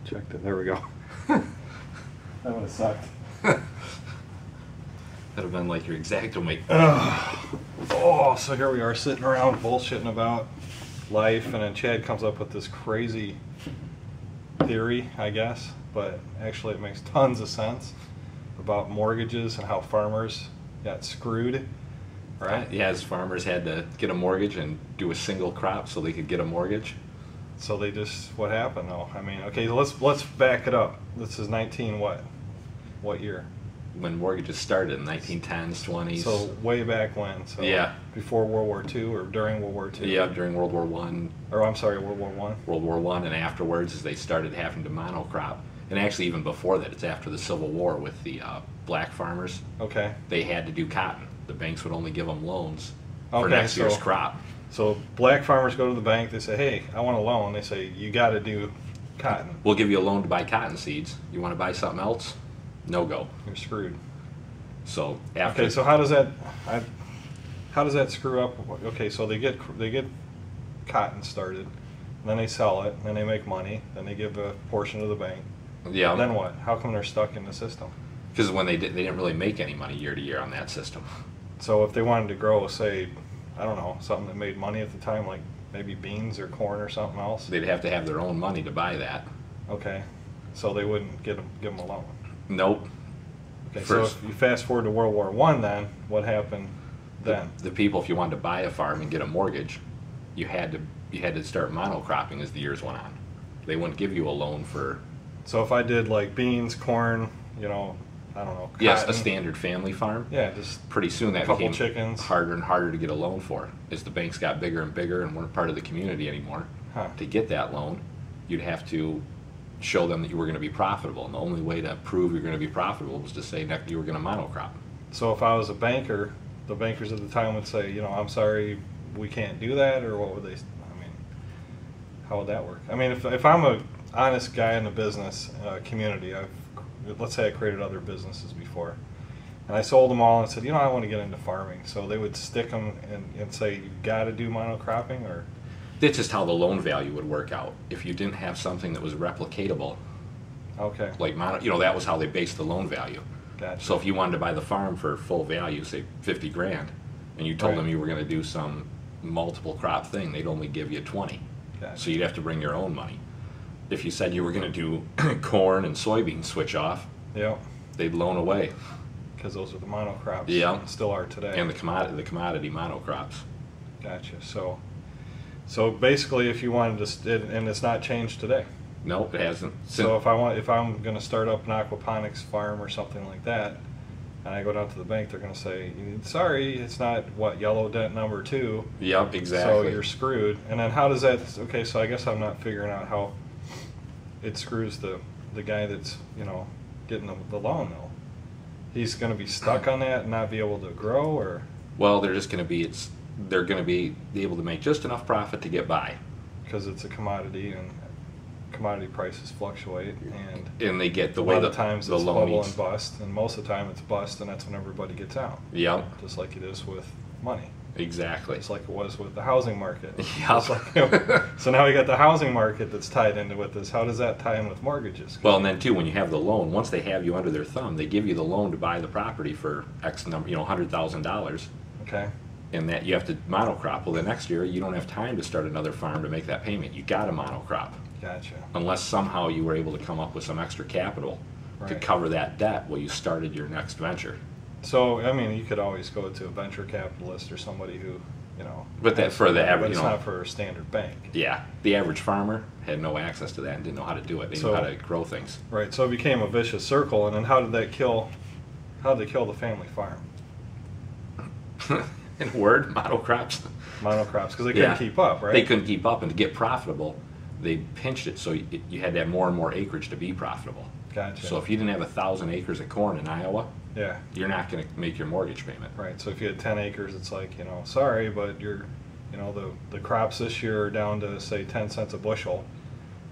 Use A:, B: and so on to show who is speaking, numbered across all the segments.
A: checked it. There we go. That would have sucked.
B: That'd have been like your Exacto-Mate.
A: Oh, so here we are sitting around bullshitting about life, and then Chad comes up with this crazy theory, I guess, but actually it makes tons of sense about mortgages and how farmers got screwed, right?
B: Yeah, as farmers had to get a mortgage and do a single crop so they could get a mortgage.
A: So they just, what happened though? I mean, okay, let's back it up. This is 19 what? What year?
B: When mortgages started in 1910s, 20s.
A: So way back when. So
B: yeah.
A: Before World War II or during World War II?
B: Yeah, during World War One.
A: Or I'm sorry, World War One.
B: World War One, and afterwards, as they started having to monocrop, and actually even before that, it's after the Civil War with the black farmers.
A: Okay.
B: They had to do cotton. The banks would only give them loans for next year's crop.
A: So black farmers go to the bank. They say, "Hey, I want a loan." They say, "You got to do cotton.
B: We'll give you a loan to buy cotton seeds. You want to buy something else? No go.
A: You're screwed."
B: So after.
A: Okay, so how does that screw up? Okay, so they get cotton started, and then they sell it, and then they make money, then they give a portion to the bank.
B: Yeah.
A: Then what? How come they're stuck in the system?
B: Because when they didn't really make any money year to year on that system.
A: So if they wanted to grow, say, I don't know, something that made money at the time, like maybe beans or corn or something else,
B: they'd have to have their own money to buy that.
A: Okay, so they wouldn't give them a loan.
B: Nope.
A: Okay, so if you fast forward to World War I, then what happened then?
B: The people, if you wanted to buy a farm and get a mortgage, you had to start monocropping as the years went on. They wouldn't give you a loan for.
A: So if I did like beans, corn, I don't know. Cotton,
B: yes, a standard family farm.
A: Yeah, just
B: pretty soon that
A: couple
B: became
A: chickens.
B: Harder and harder to get a loan for as the banks got bigger and bigger and weren't part of the community anymore.
A: Huh.
B: To get that loan, you'd have to show them that you were going to be profitable, and the only way to prove you're going to be profitable was to say that you were going to monocrop.
A: So if I was a banker, the bankers at the time would say, I'm sorry, we can't do that, or what would they? I mean, how would that work? I mean, if I'm a honest guy in the business community, let's say I created other businesses before, and I sold them all and said, I want to get into farming. So they would stick them and say, you got to do monocropping, or?
B: That's just how the loan value would work out. If you didn't have something that was replicatable,
A: okay,
B: like that was how they based the loan value.
A: Gotcha.
B: So if you wanted to buy the farm for full value, say 50 grand, and you told them you were going to do some multiple crop thing, they'd only give you 20.
A: Gotcha.
B: So you'd have to bring your own money. If you said you were going to do corn and soybean switch off,
A: yep,
B: they'd loan away.
A: Because those are the monocrops.
B: Yeah,
A: still are today.
B: And the commodity monocrops.
A: Gotcha. So basically, if you wanted to, and it's not changed today.
B: Nope, it hasn't.
A: So if I'm going to start up an aquaponics farm or something like that, and I go down to the bank, they're going to say, "Sorry, it's not yellow dent number 2."
B: Yep, exactly.
A: So you're screwed. And then how does that? Okay, so I guess I'm not figuring out how it screws the guy that's getting the loan though. He's going to be stuck on that and not be able to grow, or?
B: Well, they're just going to be they're going to be able to make just enough profit to get by.
A: Because it's a commodity, and commodity prices fluctuate, and
B: they get
A: a
B: way
A: lot of times
B: the
A: it's
B: loan
A: bubble
B: needs.
A: and bust, and most of the time it's bust, and that's when everybody gets out.
B: Yep.
A: Just like it is with money.
B: Exactly.
A: Just like it was with the housing market.
B: Yep.
A: So now we got the housing market that's tied into with this. How does that tie in with mortgages?
B: Well, and then too, when you have the loan, once they have you under their thumb, they give you the loan to buy the property for X number, $100,000.
A: Okay.
B: And that you have to monocrop. Well, the next year you don't have time to start another farm to make that payment. You got to monocrop.
A: Gotcha.
B: Unless somehow you were able to come up with some extra capital to cover that debt while you started your next venture.
A: So I mean, you could always go to a venture capitalist or somebody who,
B: But that for the average,
A: but it's not for a standard bank.
B: Yeah, the average farmer had no access to that and didn't know how to do it. They didn't know how to grow things.
A: Right. So it became a vicious circle. And then how did they kill the family farm?
B: In a word, monocrops.
A: Monocrops, because they couldn't keep up, right?
B: They couldn't keep up, and to get profitable, they pinched it so you had to have more and more acreage to be profitable.
A: Gotcha.
B: So if you didn't have 1,000 acres of corn in Iowa,
A: yeah,
B: you're not going to make your mortgage payment.
A: Right. So if you had 10 acres, it's like, sorry, but you're, the crops this year are down to say 10 cents a bushel,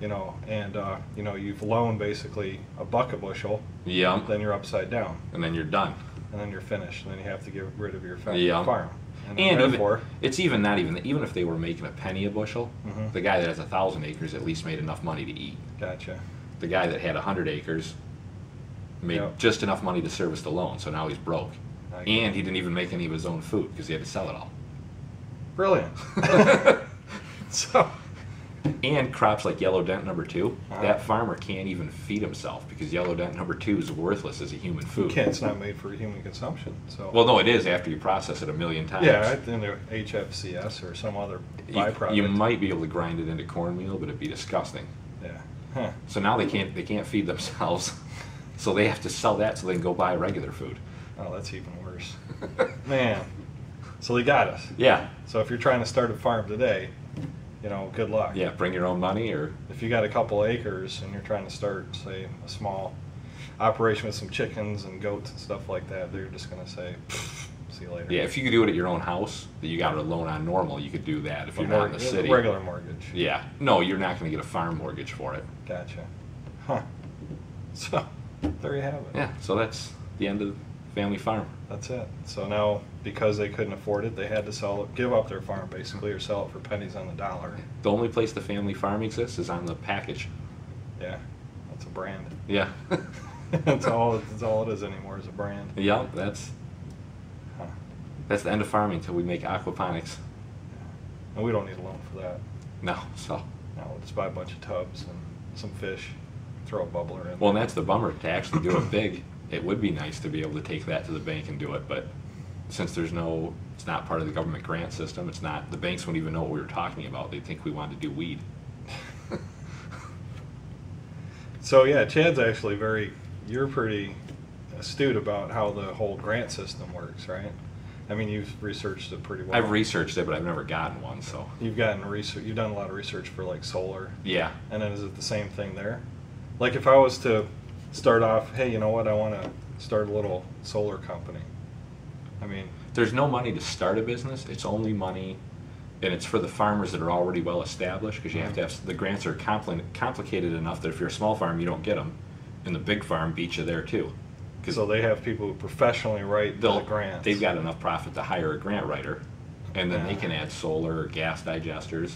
A: and you've loaned basically $1 a bushel.
B: Yeah.
A: Then you're upside down.
B: And then you're done.
A: And then you're finished, and then you have to get rid of your farm.
B: And therefore, it's even if they were making a penny a bushel, the guy that has 1,000 acres at least made enough money to eat.
A: Gotcha.
B: the guy that had 100 acres made just enough money to service the loan, so now he's broke. And he didn't even make any of his own food because he had to sell it all.
A: Brilliant. So,
B: and crops like yellow dent number 2, that farmer can't even feed himself because yellow dent number 2 is worthless as a human food.
A: It's not made for human consumption. So.
B: Well, no, it is after you process it a million times.
A: Yeah, into HFCS or some other byproduct.
B: You might be able to grind it into cornmeal, but it'd be disgusting.
A: Yeah. Huh.
B: So now they can't feed themselves, so they have to sell that so they can go buy regular food.
A: Oh, that's even worse. Man. So they got us.
B: Yeah.
A: So if you're trying to start a farm today, good luck.
B: Yeah, bring your own money, or
A: if you got a couple acres and you're trying to start, say, a small operation with some chickens and goats and stuff like that, they're just going to say, see you later.
B: Yeah, if you could do it at your own house, that you got a loan on normal, you could do that. If you're not in the city.
A: Regular mortgage.
B: Yeah. No, you're not going to get a farm mortgage for it.
A: Gotcha. Huh. So, there you have it.
B: Yeah, so that's the end of the family farm.
A: That's it. So now, because they couldn't afford it, they had to sell it, give up their farm basically, or sell it for pennies on the dollar.
B: The only place the family farm exists is on the package.
A: Yeah, that's a brand.
B: Yeah.
A: That's all it is anymore, is a brand.
B: Yeah, that's the end of farming until we make aquaponics.
A: Yeah. And we don't need a loan for that.
B: No, so.
A: No, we'll just buy a bunch of tubs and some fish, throw a bubbler in.
B: Well, and that's the bummer, to actually do it big. It would be nice to be able to take that to the bank and do it, but since it's not part of the government grant system, the banks wouldn't even know what we were talking about. They'd think we wanted to do weed.
A: So yeah, Chad's actually you're pretty astute about how the whole grant system works, right? I mean, you've researched it pretty well.
B: I've researched it, but I've never gotten one, so.
A: You've done a lot of research for like solar.
B: Yeah.
A: And then is it the same thing there? Like if I was to start off, hey, you know what, I want to start a little solar company. I mean,
B: there's no money to start a business. It's only money, and it's for the farmers that are already well established, because you have to have, the grants are complicated enough that if you're a small farm, you don't get them, and the big farm beats you there too.
A: So they have people who professionally write the grants.
B: They've got enough profit to hire a grant writer, and then they can add solar or gas digesters.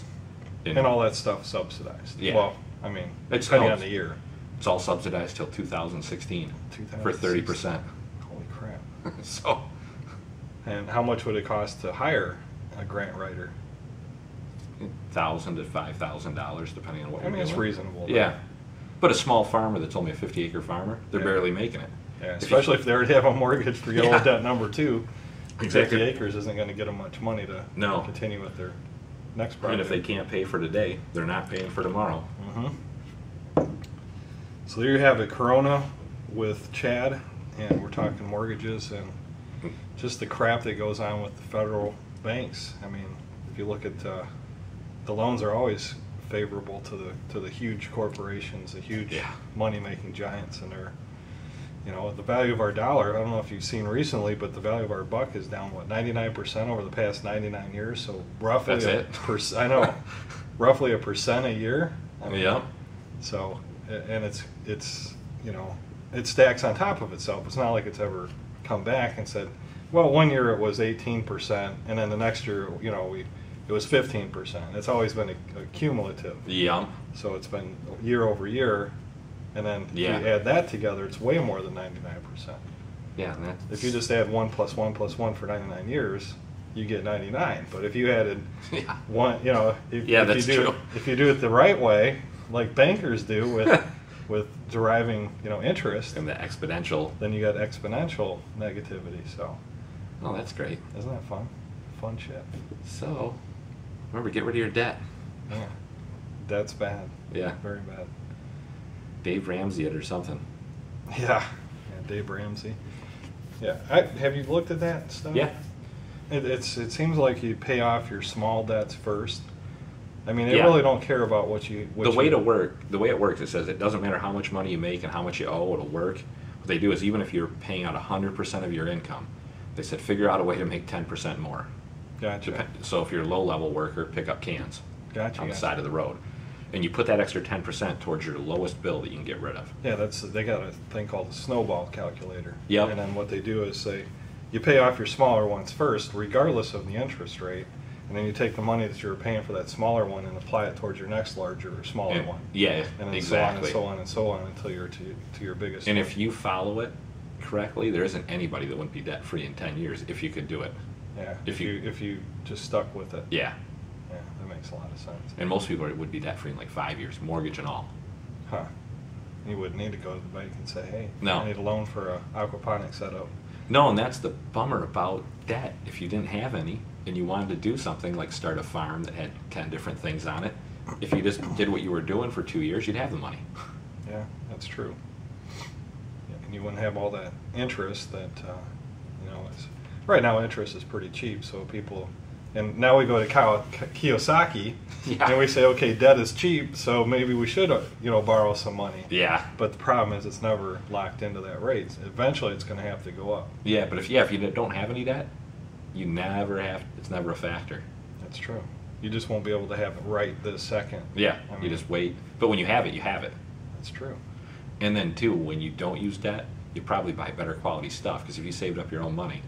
A: And all that stuff subsidized.
B: Yeah.
A: Well, I mean, depending on the year.
B: It's all subsidized till 2016 for 30%.
A: Holy crap.
B: So.
A: And how much would it cost to hire a grant writer?
B: $1,000 to $5,000, depending on what you're doing.
A: It's reasonable.
B: Yeah. But a small farmer that's only a 50-acre farmer, they're barely making it.
A: Yeah, especially if they already have a mortgage for yellow debt number 2. 50 acres isn't going to get them much money to continue with their next project.
B: And if they can't pay for today, they're not paying for tomorrow.
A: So there you have it, Corona with Chad, and we're talking mortgages and just the crap that goes on with the federal banks. I mean, if you look at the loans are always favorable to the huge corporations, the huge money-making giants, and they're, the value of our dollar, I don't know if you've seen recently, but the value of our buck is down, 99% over the past 99 years, so roughly I know, roughly 1% a year. I mean, so, and it's it stacks on top of itself. It's not like it's ever come back and said, well, one year it was 18%, and then the next year, it was 15%. It's always been a cumulative.
B: Yeah.
A: So it's been year over year, and then if you add that together, it's way more than 99%.
B: Yeah.
A: If you just add 1 plus 1 plus 1 for 99 years, you get 99. But if you added one, if you do it the right way, like bankers do with deriving, interest,
B: and the exponential,
A: then you got exponential negativity. So,
B: oh, that's great.
A: Isn't that fun? Fun shit.
B: So, remember, get rid of your debt.
A: Yeah, debt's bad.
B: Yeah,
A: very bad.
B: Dave Ramsey it or something.
A: Yeah, Dave Ramsey. Yeah, have you looked at that stuff?
B: Yeah.
A: It seems like you pay off your small debts first. I mean, they really don't care about what you...
B: The way it works, it says it doesn't matter how much money you make and how much you owe, it'll work. What they do is, even if you're paying out 100% of your income, they said figure out a way to make 10% more.
A: Gotcha.
B: So if you're a low-level worker, pick up cans on the side of the road. And you put that extra 10% towards your lowest bill that you can get rid of.
A: Yeah, they got a thing called the Snowball calculator.
B: Yep.
A: And then what they do is say, you pay off your smaller ones first, regardless of the interest rate, and then you take the money that you were paying for that smaller one and apply it towards your next larger or smaller one.
B: Yeah,
A: And then
B: exactly.
A: so on and so on and so on until you're to your biggest
B: And
A: one.
B: if you follow it correctly, there isn't anybody that wouldn't be debt free in 10 years if you could do it.
A: Yeah,
B: if
A: if you just stuck with it.
B: Yeah.
A: Yeah, that makes a lot of sense.
B: And most people would be debt free in like 5 years, mortgage and all.
A: Huh. You wouldn't need to go to the bank and say, hey,
B: No.
A: I need a loan for a aquaponics setup.
B: No, and that's the bummer about debt. If you didn't have any and you wanted to do something like start a farm that had 10 different things on it, if you just did what you were doing for 2 years, you'd have the money.
A: Yeah, that's true. Yeah, and you wouldn't have all that interest that, is, right now interest is pretty cheap, so people, and now we go to Kiyosaki,
B: Yeah.
A: and we say, okay, debt is cheap, so maybe we should, borrow some money.
B: Yeah.
A: But the problem is it's never locked into that rate. Eventually it's going to have to go up.
B: Yeah, but if you don't have any debt, you never have, it's never a factor.
A: That's true. You just won't be able to have it right this second.
B: Yeah,
A: I
B: you
A: mean,
B: just wait. But when you have it, you have it.
A: That's true.
B: And then too, when you don't use debt, you probably buy better quality stuff, because if you saved up your own money,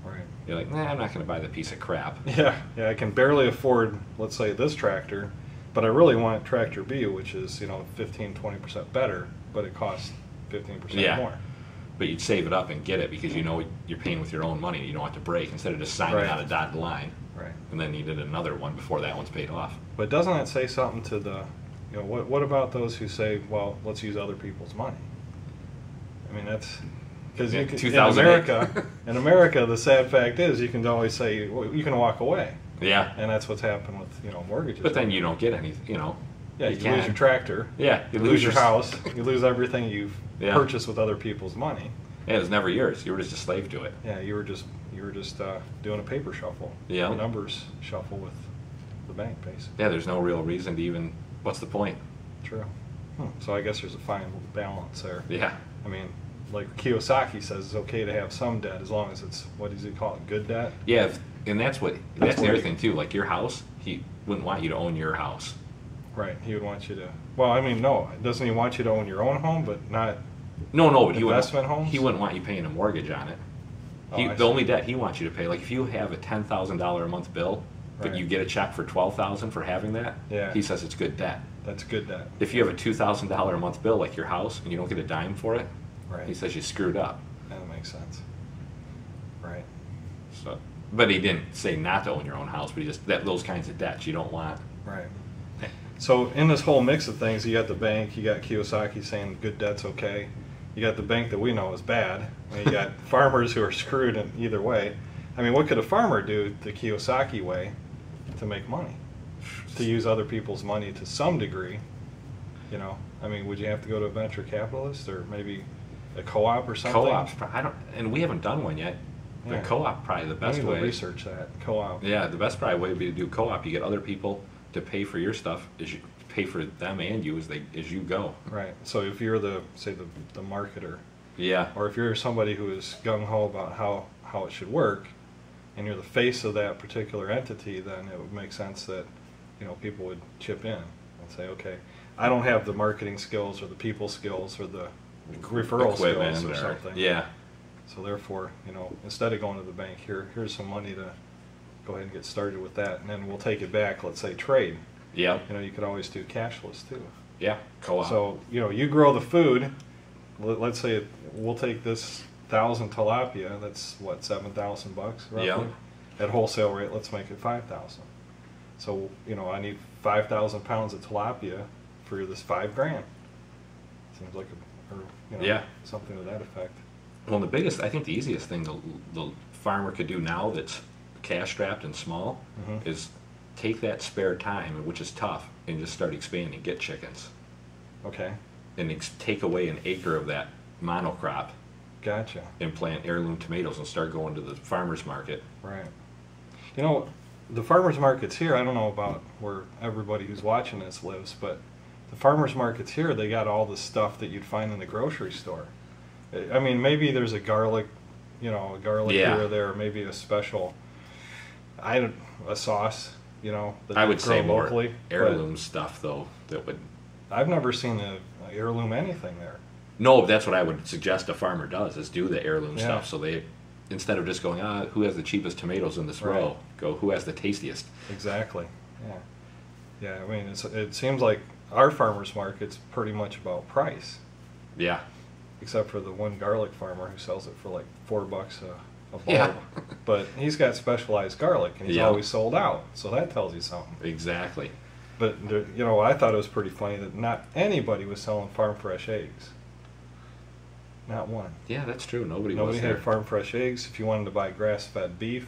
A: Right.
B: you're like, nah, I'm not going to buy the piece of crap.
A: Yeah, I can barely afford, let's say, this tractor, but I really want tractor B, which is, 15-20% better, but it costs 15%
B: Yeah.
A: more.
B: But you'd save it up and get it because you know you're paying with your own money. You don't have to break, instead of just signing
A: Right.
B: on a dotted line
A: Right.
B: and then needed another one before that one's paid off.
A: But doesn't that say something to the, what about those who say, well, let's use other people's money? I mean, that's, because
B: Yeah,
A: in
B: 2008.
A: America, the sad fact is you can always say, well, you can walk away.
B: Yeah.
A: And that's what's happened with, mortgages.
B: But then you don't get anything,
A: Yeah, you
B: can.
A: lose your tractor.
B: Yeah,
A: You lose your house. You lose everything you've
B: Yeah.
A: purchased with other people's money.
B: Yeah, it was never yours. You were just a slave to it.
A: Yeah, you were just doing a paper shuffle.
B: Yeah.
A: A numbers shuffle with the bank, basically.
B: Yeah, there's no real reason to even, what's the point?
A: True. So I guess there's a fine balance there.
B: Yeah.
A: I mean, like Kiyosaki says, it's okay to have some debt as long as it's, what does he call it, good debt?
B: Yeah, and that's the
A: what
B: other
A: he-
B: thing too. Like your house, he wouldn't want you to own your house.
A: Right. He would want you to. Well, I mean, no. Doesn't he want you to own your own home, but not?
B: No, but
A: Investment homes?
B: he wouldn't want you paying a mortgage on it.
A: Oh, I
B: The
A: see.
B: only debt he wants you to pay, like if you have a $10,000 a month bill, but
A: Right.
B: you get a check for $12,000 for having that,
A: Yeah.
B: he says it's good debt.
A: That's good debt.
B: If you have a $2,000 a month bill like your house and you don't get a dime for it,
A: Right.
B: he says you screwed up.
A: That makes sense. Right.
B: So, but he didn't say not to own your own house, but he just those kinds of debts you don't want.
A: Right. So in this whole mix of things, you got the bank, you got Kiyosaki saying good debt's okay. You got the bank that we know is bad. And you got farmers who are screwed in either way. I mean, what could a farmer do the Kiyosaki way to make money? To use other people's money to some degree. I mean, would you have to go to a venture capitalist or maybe a co-op or something?
B: Co-ops, and we haven't done one yet. The
A: Yeah.
B: co-op probably the
A: I
B: best
A: need
B: way.
A: to research that co-op.
B: Yeah, the best probably way would be to do co-op. You get other people to pay for your stuff, as you pay for them and you as you go.
A: Right. So if you're the marketer,
B: Yeah.
A: or if you're somebody who is gung-ho about how it should work, and you're the face of that particular entity, then it would make sense that people would chip in and say, okay, I don't have the marketing skills or the people skills or the referral
B: Equipment
A: skills or something.
B: Yeah.
A: So therefore, instead of going to the bank, here's some money to go ahead and get started with that, and then we'll take it back. Let's say trade.
B: Yeah.
A: You could always do cashless too.
B: Yeah. Co-op.
A: So you grow the food. Let's say we'll take this 1,000 tilapia. That's what, $7,000 roughly.
B: Yeah.
A: At wholesale rate, let's make it 5,000. So I need 5,000 pounds of tilapia for this $5,000. Seems like
B: Yeah.
A: something to that effect.
B: Well, I think the easiest thing the farmer could do now that's cash strapped and small
A: Mhm.
B: is take that spare time, which is tough, and just start expanding. Get chickens.
A: Okay,
B: And take away an acre of that monocrop
A: gotcha.
B: and plant heirloom tomatoes and start going to the farmer's market.
A: Right. The farmers markets here, I don't know about where everybody who's watching this lives, but the farmers markets here, they got all the stuff that you'd find in the grocery store. I mean, maybe there's a garlic
B: Yeah.
A: here or there, maybe a special, a sauce, that
B: I
A: they
B: would say
A: grow
B: more
A: locally. but
B: heirloom stuff, though, that would...
A: I've never seen a heirloom anything there.
B: No, that's what I would suggest a farmer does, is do the heirloom
A: Yeah.
B: stuff, so they instead of just going, who has the cheapest tomatoes in this row? Go, who has the tastiest?
A: Exactly. Yeah. Yeah. I mean, it seems like our farmers market's pretty much about price.
B: Yeah.
A: Except for the one garlic farmer who sells it for like $4 a bulb.
B: Yeah.
A: But he's got specialized garlic, and he's always sold out. So that tells you something.
B: Exactly.
A: But I thought it was pretty funny that not anybody was selling farm fresh eggs. Not one.
B: Yeah, that's true. Nobody
A: had farm fresh eggs. If you wanted to buy grass fed beef,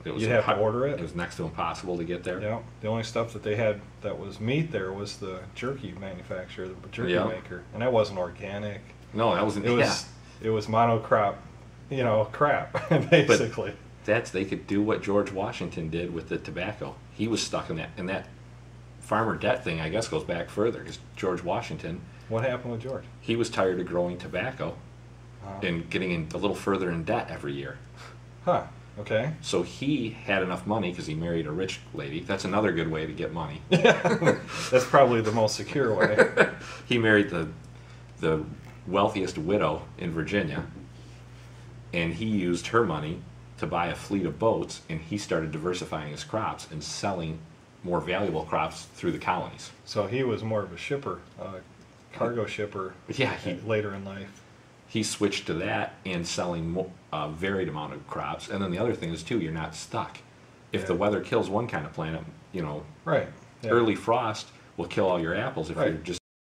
A: you'd have to order it.
B: It was next to impossible to get there.
A: Yeah. The only stuff that they had that was meat there was the jerky manufacturer, the jerky maker, and that wasn't organic.
B: No, that wasn't.
A: It was monocrop, crap basically.
B: But they could do what George Washington did with the tobacco. He was stuck in that farmer debt thing. I guess goes back further because George Washington.
A: What happened with George?
B: He was tired of growing tobacco and getting a little further in debt every year.
A: Huh. Okay.
B: So he had enough money because he married a rich lady. That's another good way to get money.
A: That's probably the most secure way.
B: He married the wealthiest widow in Virginia, and he used her money to buy a fleet of boats, and he started diversifying his crops and selling more valuable crops through the colonies.
A: So he was more of a shipper, cargo shipper.
B: Yeah,
A: later in life.
B: He switched to that and selling a varied amount of crops. And then the other thing is too, you're not stuck. If the weather kills one kind of plant,
A: right.
B: Early frost will kill all your apples if you're just